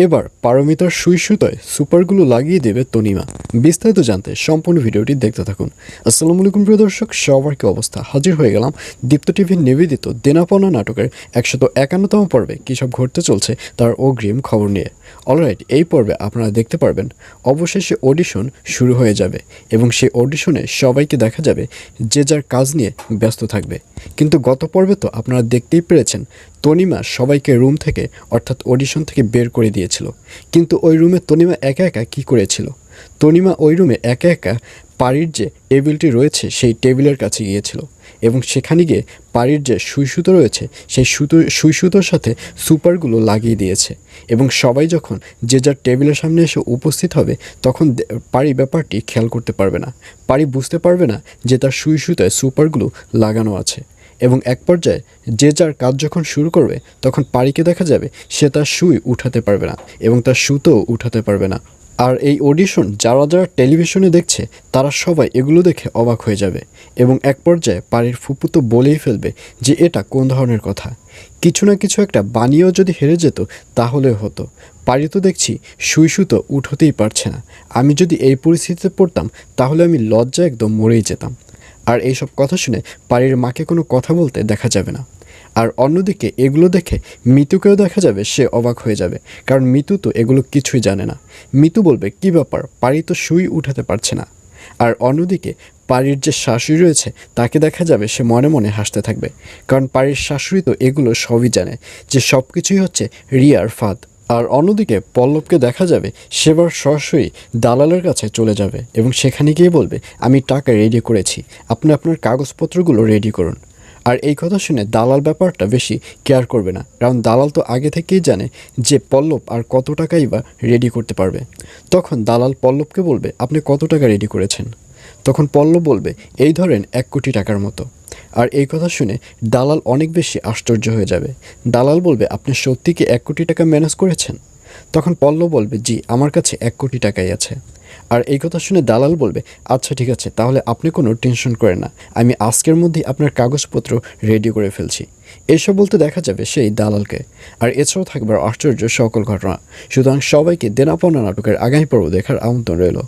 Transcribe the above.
এবার পারমিতার সুই সুতোয় সুপারগুলো লাগিয়ে দেবে তনিমা। বিস্তারিত জানতে সম্পূর্ণ ভিডিওটি দেখতে থাকুন। আসসালামু আলাইকুম প্রিয় দর্শক, সবার কি অবস্থা? হাজির হয়ে গেলাম দীপ্ত টিভির নিবেদিত দেনাপাওনা নাটকের 151তম পর্বে কী সব ঘটতে চলছে তার অগ্রিম খবর নিয়ে। অলরাইট, এই পর্বে আপনারা দেখতে পারবেন অবশেষে অডিশন শুরু হয়ে যাবে এবং সেই অডিশনে সবাইকে দেখা যাবে যে যার কাজ নিয়ে ব্যস্ত থাকবে। কিন্তু গত পর্বে তো আপনারা দেখতেই পেরেছেন তনিমা সবাইকে রুম থেকে অর্থাৎ অডিশন থেকে বের করে দিয়েছিল। কিন্তু ওই রুমে তনিমা একা একা কী করেছিল? তনিমা ওই রুমে একা একা পাড়ির যে টেবিলটি রয়েছে সেই টেবিলের কাছে গিয়েছিল এবং সেখানে গিয়ে পাড়ির যে সুই সুতো রয়েছে সেই সুই সুতোর সাথে সুপারগুলো লাগিয়ে দিয়েছে। এবং সবাই যখন যে যার টেবিলের সামনে এসে উপস্থিত হবে তখন পাড়ি ব্যাপারটি খেয়াল করতে পারবে না, পাড়ি বুঝতে পারবে না যে তার সুই সুতোয় সুপারগুলো লাগানো আছে। এবং এক পর্যায়ে যে যার কাজ যখন শুরু করবে তখন পাড়িকে দেখা যাবে সে তার সুই উঠাতে পারবে না এবং তার সুতোও উঠাতে পারবে না। আর এই অডিশন যারা যারা টেলিভিশনে দেখছে তারা সবাই এগুলো দেখে অবাক হয়ে যাবে এবং এক পর্যায়ে পাড়ির ফুপু তো বলেই ফেলবে যে এটা কোন ধরনের কথা, কিছু না কিছু একটা বানিয়েও যদি হেরে যেত তাহলে হতো। পাড়ি তো দেখছি সুই সুতো উঠতেই পারছে না, আমি যদি এই পরিস্থিতিতে পড়তাম তাহলে আমি লজ্জায় একদম মরেই যেতাম। আর এইসব কথা শুনে পাড়ির মাকে কোনো কথা বলতে দেখা যাবে না। আর অন্যদিকে এগুলো দেখে মিতুকেও দেখা যাবে সে অবাক হয়ে যাবে, কারণ মিতু তো এগুলো কিছুই জানে না। মিতু বলবে কী ব্যাপার, পাড়ি তো সুই উঠাতে পারছে না। আর অন্যদিকে পাড়ির যে শাশুড়ি রয়েছে তাকে দেখা যাবে সে মনে মনে হাসতে থাকবে, কারণ পাড়ির শাশুড়ি তো এগুলো সবই জানে যে সব কিছুই হচ্ছে রিয়ার ফাঁদ। আর অন্যদিকে পল্লবকে দেখা যাবে সেবার সরাসরি দালালের কাছে চলে যাবে এবং সেখানে গিয়ে বলবে আমি টাকা রেডি করেছি, আপনি আপনার কাগজপত্রগুলো রেডি করুন। আর এই কথা শুনে দালাল ব্যাপারটা বেশি কেয়ার করবে না, কারণ দালাল তো আগে থেকেই জানে যে পল্লব আর কত টাকাই বা রেডি করতে পারবে। তখন দালাল পল্লবকে বলবে আপনি কত টাকা রেডি করেছেন? তখন পল্লব বলবে এই ধরেন 1 কোটি টাকার মতো। আর এই কথা শুনে দালাল অনেক বেশি আশ্চর্য হয়ে যাবে। দালাল বলবে আপনি সত্যি কি 1 কোটি টাকা ম্যানেজ করেছেন? তখন পল্লব বলবে জি, আমার কাছে 1 কোটি টাকাই আছে। আর এই কথা শুনে দালাল বলবে আচ্ছা ঠিক আছে, তাহলে আপনি কোনো টেনশন করেন না, আমি আজকের মধ্যেই আপনার কাগজপত্র রেডি করে ফেলছি। এসব বলতে দেখা যাবে সেই দালালকে। আর এছাড়াও থাকবে আশ্চর্য সকল ঘটনা। সুতরাং সবাইকে দেনা পাওনা নাটকের আগামী পর্ব দেখার আমন্ত্রণ রইল।